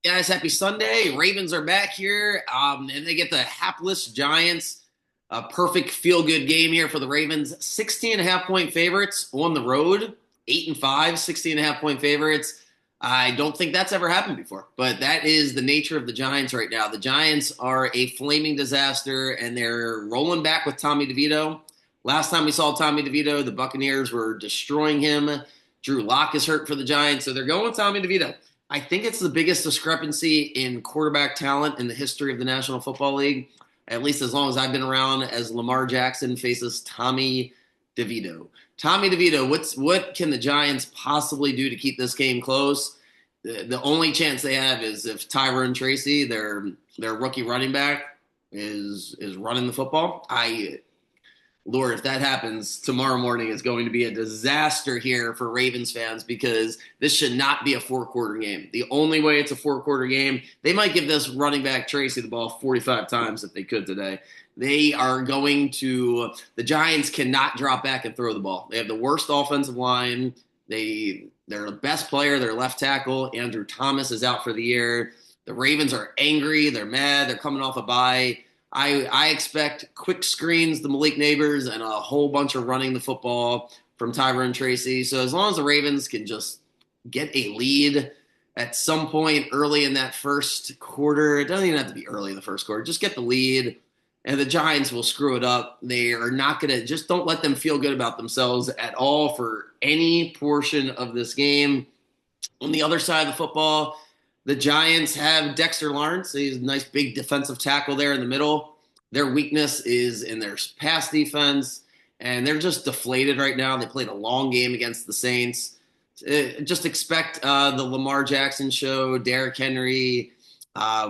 Guys, happy Sunday. Ravens are back here, and they get the hapless Giants. A perfect feel-good game here for the Ravens. 16.5 point favorites on the road. 8-5, 16.5 point favorites. I don't think that's ever happened before, but that is the nature of the Giants right now. The Giants are a flaming disaster, and they're rolling back with Tommy DeVito. Last time we saw Tommy DeVito, the Buccaneers were destroying him. Drew Lock is hurt for the Giants, so they're going with Tommy DeVito. I think it's the biggest discrepancy in quarterback talent in the history of the National Football League, at least as long as I've been around, as Lamar Jackson faces Tommy DeVito. Tommy DeVito, what can the Giants possibly do to keep this game close? The only chance they have is if Tyrone Tracy, their rookie running back, is running the football. Lord, if that happens, tomorrow morning is going to be a disaster here for Ravens fans because this should not be a four-quarter game. The only way it's a four-quarter game, they might give this running back Tracy the ball 45 times if they could today. The Giants cannot drop back and throw the ball. They have the worst offensive line. Their best player, their left tackle, Andrew Thomas, is out for the year. The Ravens are angry. They're mad. They're coming off a bye. I expect quick screens to Malik Neighbors and a whole bunch of running the football from Tyrone Tracy. So as long as the Ravens can just get a lead at some point early in that first quarter, it doesn't even have to be early in the first quarter, just get the lead and the Giants will screw it up. They are not going to, just don't let them feel good about themselves at all for any portion of this game. On the other side of the football, the Giants have Dexter Lawrence. He's a nice big defensive tackle there in the middle. Their weakness is in their pass defense, and they're just deflated right now. They played a long game against the Saints. Just expect the Lamar Jackson show, Derrick Henry. I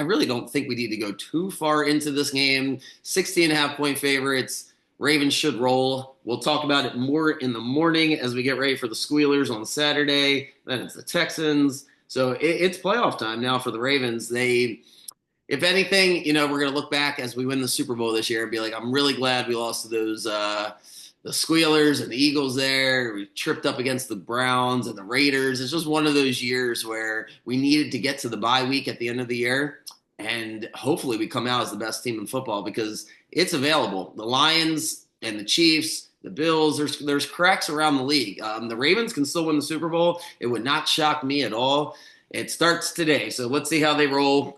really don't think we need to go too far into this game. 16.5 point favorites. Ravens should roll. We'll talk about it more in the morning as we get ready for the Squealers on Saturday. Then it's the Texans. So it's playoff time now for the Ravens. If anything, we're going to look back as we win the Super Bowl this year and be like, I'm really glad we lost to those the Squealers and the Eagles there. We tripped up against the Browns and the Raiders. It's just one of those years where we needed to get to the bye week at the end of the year. And hopefully we come out as the best team in football because it's available. The Lions and the Chiefs, the Bills, there's cracks around the league. The Ravens can still win the Super Bowl. It would not shock me at all. It starts today, so let's see how they roll.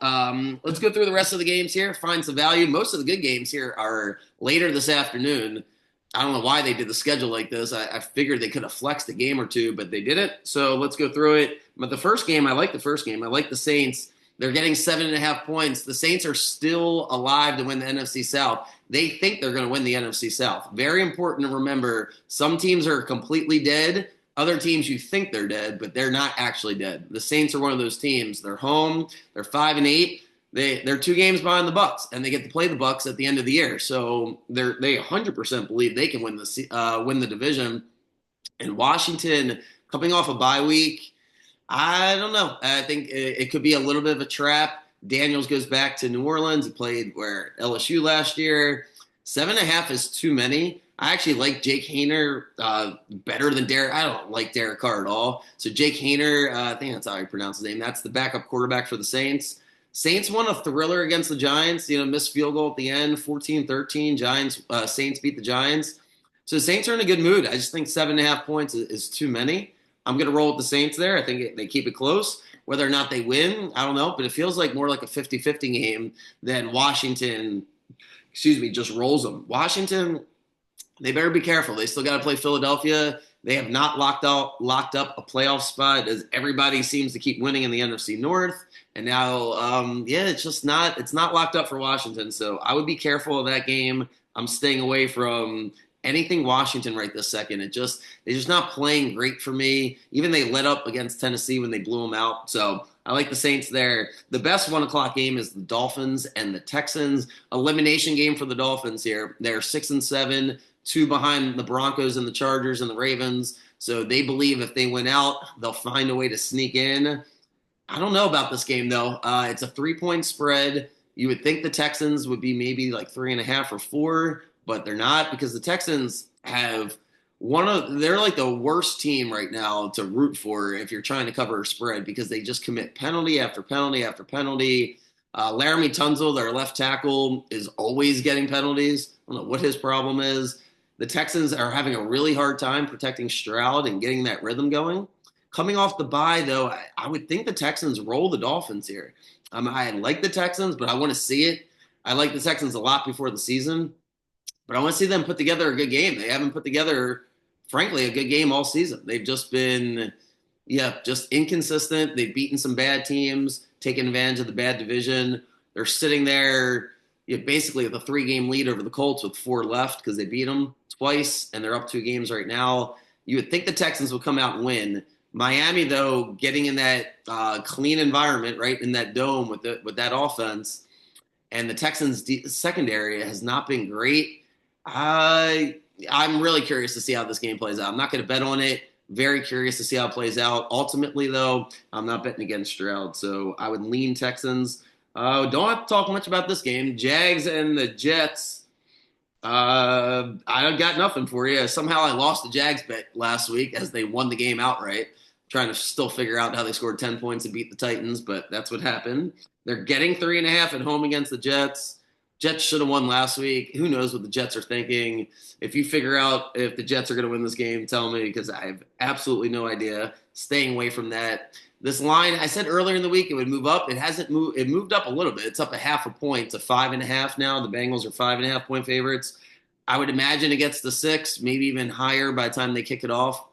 Let's go through the rest of the games here, find some value. Most of the good games here are later this afternoon. I don't know why they did the schedule like this. I figured they could have flexed a game or two, but they didn't. So let's go through it. But the first game, I like the first game. I like the Saints. They're getting 7.5 points. The Saints are still alive to win the NFC South. They think they're going to win the NFC South. Very important to remember. Some teams are completely dead. Other teams, you think they're dead, but they're not actually dead. The Saints are one of those teams. They're home. They're 5-8. They're 2 games behind the Bucks, and they get to play the Bucks at the end of the year. So they 100% believe they can win the division. And Washington, coming off a bye week, I don't know. I think it could be a little bit of a trap. Daniels goes back to New Orleans. He played LSU last year. 7.5 is too many. I actually like Jake Haener better than Derek. I don't like Derek Carr at all. So Jake Haener, I think that's how you pronounce his name. That's the backup quarterback for the Saints. Saints won a thriller against the Giants. Missed field goal at the end, 14-13. Saints beat the Giants. So the Saints are in a good mood. I just think 7.5 points is too many. I'm going to roll with the Saints there. I think they keep it close. Whether or not they win, I don't know. But it feels like more like a 50-50 game than Washington, just rolls them. Washington, they better be careful. They still got to play Philadelphia. They have not locked up a playoff spot as everybody seems to keep winning in the NFC North. And now, it's not locked up for Washington. So I would be careful of that game. I'm staying away from anything Washington right this second. They're just not playing great for me. Even they let up against Tennessee when they blew them out. So I like the Saints there. The best 1 o'clock game is the Dolphins and the Texans. Elimination game for the Dolphins here. They're 6-7, 2 behind the Broncos and the Chargers and the Ravens. So they believe if they win out, they'll find a way to sneak in. I don't know about this game, though. It's a 3-point spread. You would think the Texans would be maybe like 3.5 or 4, but they're not because the Texans have they're like the worst team right now to root for if you're trying to cover a spread because they just commit penalty after penalty after penalty. Laramie Tunzel, their left tackle, is always getting penalties. I don't know what his problem is. The Texans are having a really hard time protecting Stroud and getting that rhythm going. Coming off the bye, though, I would think the Texans roll the Dolphins here. I like the Texans, but I want to see it. I like the Texans a lot before the season, but I want to see them put together a good game. They haven't put together, frankly, a good game all season. They've just been, yeah, just inconsistent. They've beaten some bad teams, taken advantage of the bad division. They're sitting there, basically with a 3-game lead over the Colts with 4 left because they beat them twice, and they're up 2 games right now. You would think the Texans would come out and win. Miami, though, getting in that clean environment, right, in that dome with that offense, and the Texans' secondary has not been great. I'm really curious to see how this game plays out. I'm not going to bet on it. Very curious to see how it plays out. Ultimately, though, I'm not betting against Stroud, so I would lean Texans. Don't have to talk much about this game. Jags and the Jets. I got nothing for you. Somehow I lost the Jags bet last week as they won the game outright. Trying to still figure out how they scored 10 points and beat the Titans, but that's what happened. They're getting 3.5 at home against the Jets. Jets should have won last week. Who knows what the Jets are thinking? If you figure out if the Jets are going to win this game, tell me because I have absolutely no idea. Staying away from that. This line, I said earlier in the week it would move up. It hasn't moved. It moved up a little bit. It's up 0.5 point to 5.5 now. The Bengals are 5.5 point favorites. I would imagine it gets to 6, maybe even higher by the time they kick it off.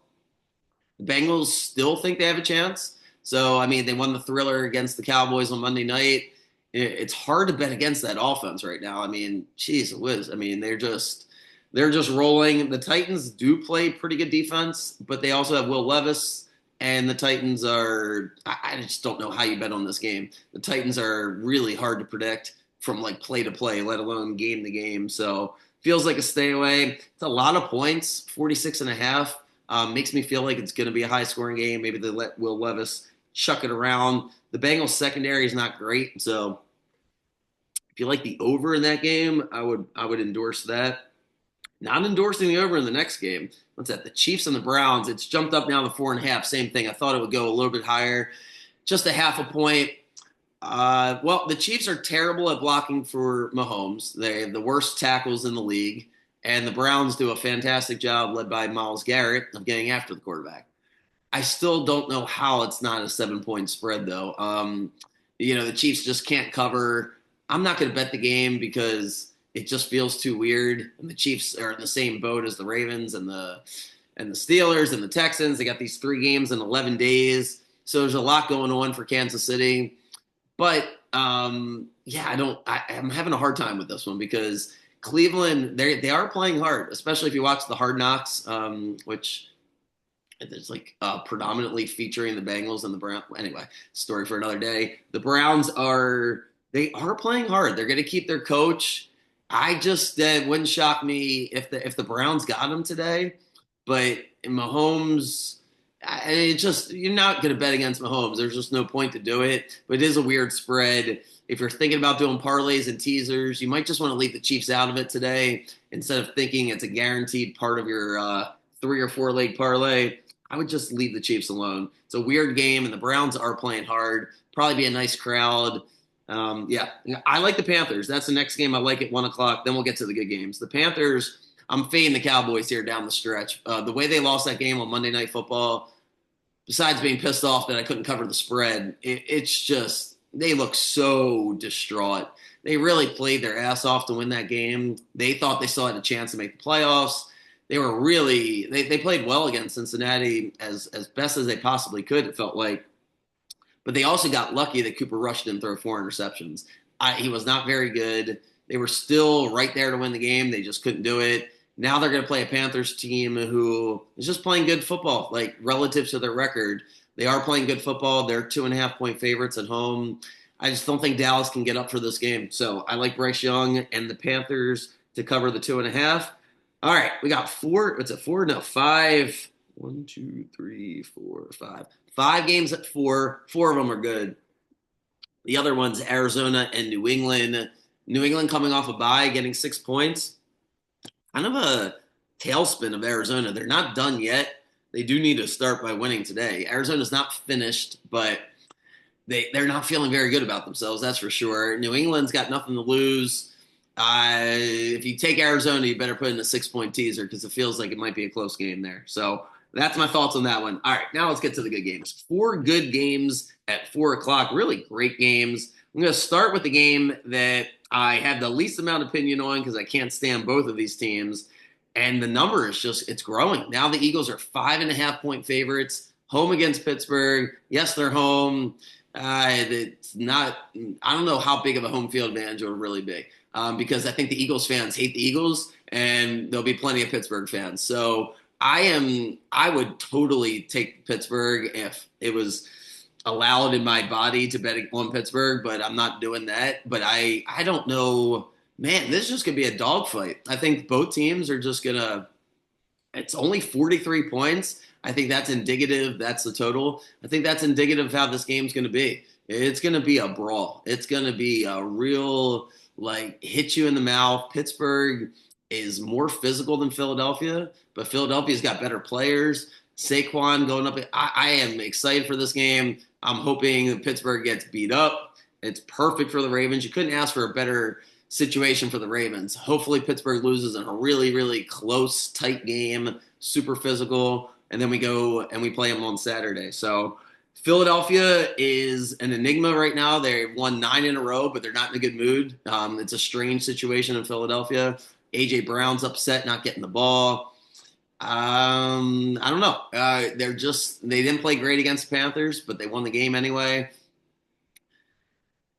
The Bengals still think they have a chance. So, I mean, they won the thriller against the Cowboys on Monday night. It's hard to bet against that offense right now. I mean, geez whiz. I mean, they're just rolling. The Titans do play pretty good defense, but they also have Will Levis, and the Titans are – I just don't know how you bet on this game. The Titans are really hard to predict from, like, play to play, let alone game to game. So, feels like a stay away. It's a lot of points, 46.5. Makes me feel like it's going to be a high-scoring game. Maybe they let Will Levis chuck it around. The Bengals secondary is not great, so if you like the over in that game, I would endorse that. Not endorsing the over in the next game. What's that? The Chiefs and the Browns. It's jumped up now to 4.5. Same thing. I thought it would go a little bit higher. Just 0.5 point. Well, the Chiefs are terrible at blocking for Mahomes. They have the worst tackles in the league. And the Browns do a fantastic job, led by Myles Garrett, of getting after the quarterback. I still don't know how it's not a 7-point spread, though. The Chiefs just can't cover. I'm not going to bet the game because it just feels too weird. And the Chiefs are in the same boat as the Ravens and the Steelers and the Texans. They got these 3 games in 11 days. So there's a lot going on for Kansas City. But, I'm having a hard time with this one because Cleveland, they are playing hard, especially if you watch the Hard Knocks, which it's like predominantly featuring the Bengals and the Browns. Anyway, story for another day. The Browns are playing hard. They're going to keep their coach. It wouldn't shock me if the Browns got him today, but Mahomes, you're not going to bet against Mahomes. There's just no point to do it. But it is a weird spread. If you're thinking about doing parlays and teasers, you might just want to leave the Chiefs out of it today instead of thinking it's a guaranteed part of your 3 or 4 leg parlay. I would just leave the Chiefs alone. It's a weird game, and the Browns are playing hard. Probably be a nice crowd. I like the Panthers. That's the next game I like at 1 o'clock. Then we'll get to the good games. The Panthers, I'm fading the Cowboys here down the stretch. The way they lost that game on Monday Night Football, besides being pissed off that I couldn't cover the spread, it's just they look so distraught. They really played their ass off to win that game. They thought they still had a chance to make the playoffs. They were really they played well against Cincinnati as best as they possibly could, it felt like. But they also got lucky that Cooper Rush didn't throw 4 interceptions. He was not very good. They were still right there to win the game. They just couldn't do it. Now they're going to play a Panthers team who is just playing good football, like relative to their record. They are playing good football. They're 2.5 point favorites at home. I just don't think Dallas can get up for this game. So I like Bryce Young and the Panthers to cover the 2.5. All right, we got 4. What's it? 4? No, 5. 1, 2, 3, 4, 5. 5 games at 4. 4 of them are good. The other one's Arizona and New England. New England coming off a bye, getting 6 points. Kind of a tailspin of Arizona. They're not done yet. They do need to start by winning today. Arizona's not finished, but they're not feeling very good about themselves, that's for sure. New England's got nothing to lose. If you take Arizona, you better put in a 6-point teaser because it feels like it might be a close game there. So that's my thoughts on that one. All right, now let's get to the good games. 4 good games at 4 o'clock, really great games. I'm going to start with the game that I have the least amount of opinion on because I can't stand both of these teams. And the number is it's growing. Now the Eagles are 5.5-point favorites, home against Pittsburgh. Yes, they're home. It's not, I don't know how big of a home field advantage will really be because I think the Eagles fans hate the Eagles and there'll be plenty of Pittsburgh fans. So I would totally take Pittsburgh if it was allowed in my body to bet on Pittsburgh, but I'm not doing that. But I don't know, man, this is just going to be a dogfight. I think both teams are just going to, it's only 43 points. I think that's indicative. That's the total. I think that's indicative of how this game's going to be. It's going to be a brawl. It's going to be a real, like, hit you in the mouth. Pittsburgh is more physical than Philadelphia, but Philadelphia's got better players. Saquon going up. I am excited for this game. I'm hoping that Pittsburgh gets beat up. It's perfect for the Ravens. You couldn't ask for a better situation for the Ravens. Hopefully Pittsburgh loses in a really, really close, tight game, super physical, and then we go and we play them on Saturday. So Philadelphia is an enigma right now. They've won 9 in a row, but they're not in a good mood. It's a strange situation in Philadelphia. A.J. Brown's upset not getting the ball. I don't know. They didn't play great against the Panthers, but they won the game anyway.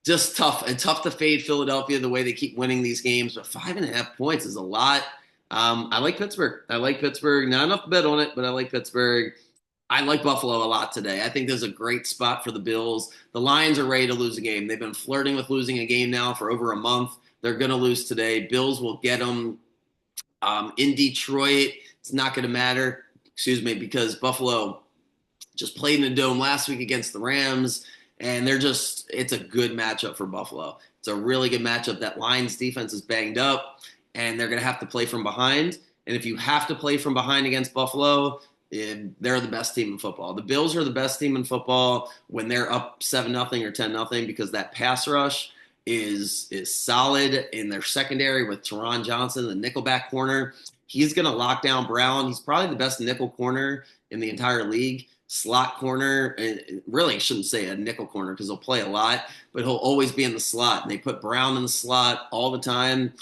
Just tough and tough to fade Philadelphia the way they keep winning these games. But 5.5 points is a lot. I like Pittsburgh. Not enough to bet on it, but I like Pittsburgh. I like Buffalo a lot today. I think there's a great spot for the Bills. The Lions are ready to lose a game. They've been flirting with losing a game now for over a month. They're going to lose today. Bills will get them in Detroit. It's not going to matter, because Buffalo just played in the Dome last week against the Rams, and it's a good matchup for Buffalo. It's a really good matchup. That Lions defense is banged up, and they're going to have to play from behind. And if you have to play from behind against Buffalo, they're the best team in football. The Bills are the best team in football when they're up 7-0 or 10-0 because that pass rush is solid in their secondary with Teron Johnson, the nickelback corner. He's going to lock down Brown. He's probably the best nickel corner in the entire league. Slot corner, really shouldn't say a nickel corner because he'll play a lot, but he'll always be in the slot. And they put Brown in the slot all the time.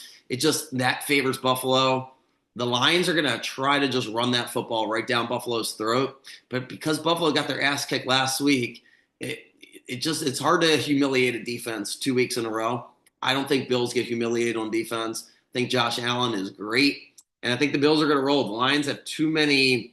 That favors Buffalo. The Lions are going to try to just run that football right down Buffalo's throat. But because Buffalo got their ass kicked last week, it's hard to humiliate a defense 2 weeks in a row. I don't think Bills get humiliated on defense. I think Josh Allen is great. And I think the Bills are going to roll. The Lions have too many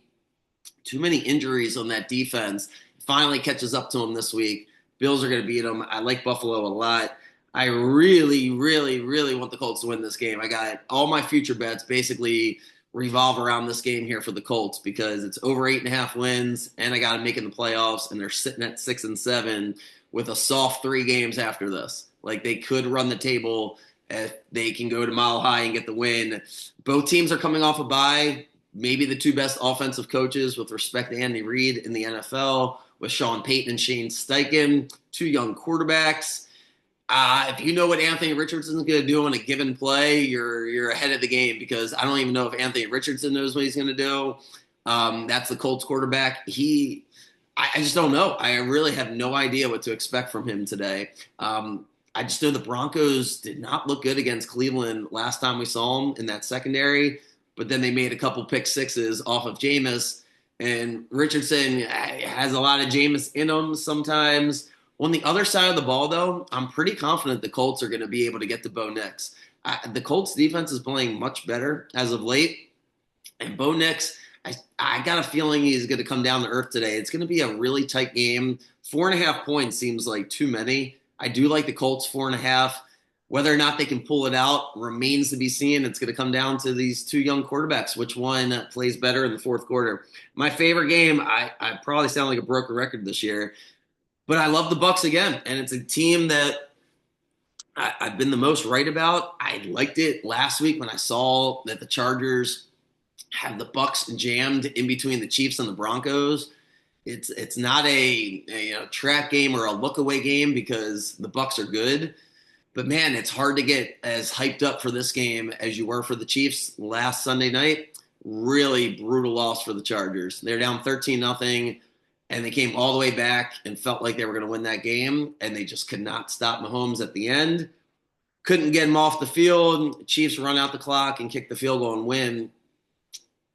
injuries on that defense. Finally catches up to them this week. Bills are going to beat them. I like Buffalo a lot. I really, really, really want the Colts to win this game. I got all my future bets basically revolve around this game here for the Colts because it's over 8.5 wins, and I got them making the playoffs, and they're sitting at 6-7 with a soft 3 games after this. Like, they could run the table if they can go to Mile High and get the win. Both teams are coming off a bye. Maybe the 2 best offensive coaches with respect to Andy Reid in the NFL with Sean Payton and Shane Steichen, 2 young quarterbacks. If you know what Anthony Richardson is going to do on a given play, you're ahead of the game because I don't even know if Anthony Richardson knows what he's going to do. That's the Colts quarterback. I just don't know. I really have no idea what to expect from him today. I just know the Broncos did not look good against Cleveland last time we saw them in that secondary, but then they made a couple pick sixes off of Jameis, and Richardson has a lot of Jameis in him sometimes. On the other side of the ball, though, I'm pretty confident the Colts are going to be able to get to Bo Nix. The Colts defense is playing much better as of late, and Bo Nix, I got a feeling he's going to come down to earth today. It's going to be a really tight game. 4.5 points seems like too many. I do like the Colts 4.5. Whether or not they can pull it out remains to be seen. It's going to come down to these 2 young quarterbacks, which one plays better in the fourth quarter. My favorite game, I probably sound like a broken record this year, but I love the Bucs again, and it's a team that I've been the most right about. I liked it last week when I saw that the Chargers have the Bucks jammed in between the Chiefs and the Broncos. It's not a trap game or a look away game because the Bucks are good. But man, it's hard to get as hyped up for this game as you were for the Chiefs last Sunday night. Really brutal loss for the Chargers. They're down 13-0, and they came all the way back and felt like they were going to win that game, and they just could not stop Mahomes at the end. Couldn't get him off the field. Chiefs run out the clock and kick the field goal and win.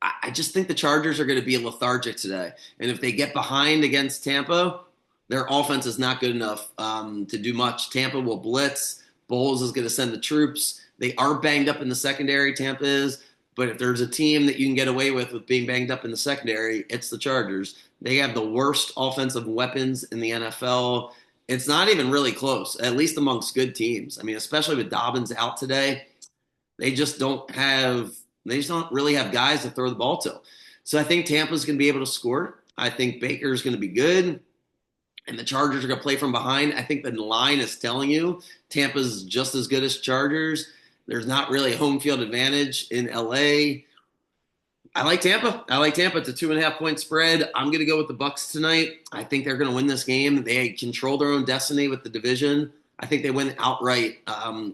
I just think the Chargers are going to be lethargic today. And if they get behind against Tampa, their offense is not good enough to do much. Tampa will blitz. Bowles is going to send the troops. They are banged up in the secondary, Tampa is. But if there's a team that you can get away with being banged up in the secondary, it's the Chargers. They have the worst offensive weapons in the NFL. It's not even really close, at least amongst good teams. I mean, especially with Dobbins out today, they just don't really have guys to throw the ball to. So I think Tampa's going to be able to score. I think Baker's going to be good. And the Chargers are going to play from behind. I think the line is telling you Tampa's just as good as Chargers. There's not really a home field advantage in LA. I like Tampa. It's a 2.5-point spread. I'm going to go with the Bucks tonight. I think they're going to win this game. They control their own destiny with the division. I think they win outright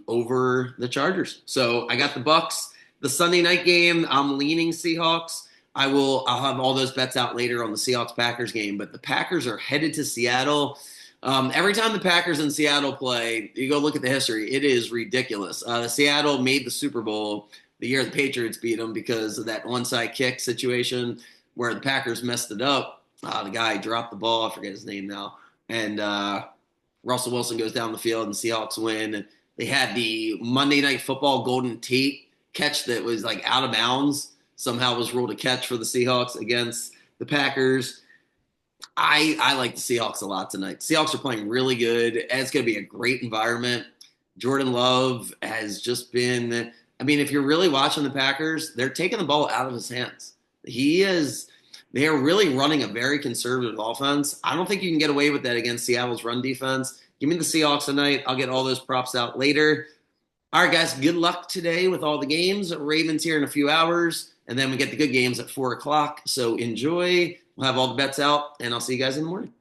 over the Chargers. So I got the Bucks. The Sunday night game, I'm leaning Seahawks. I'll have all those bets out later on the Seahawks-Packers game. But the Packers are headed to Seattle. Every time the Packers and Seattle play, you go look at the history. It is ridiculous. Seattle made the Super Bowl the year the Patriots beat them because of that onside kick situation where the Packers messed it up. The guy dropped the ball. I forget his name now. And Russell Wilson goes down the field and the Seahawks win. And they had the Monday Night Football Golden Tate catch that was like out of bounds. Somehow was ruled a catch for the Seahawks against the Packers. I like the Seahawks a lot tonight. Seahawks are playing really good. It's going to be a great environment. Jordan Love has just been – I mean, if you're really watching the Packers, they're taking the ball out of his hands. They are really running a very conservative offense. I don't think you can get away with that against Seattle's run defense. Give me the Seahawks tonight. I'll get all those props out later. All right, guys, good luck today with all the games. Ravens here in a few hours, and then we get the good games at 4 o'clock. So enjoy. We'll have all the bets out, and I'll see you guys in the morning.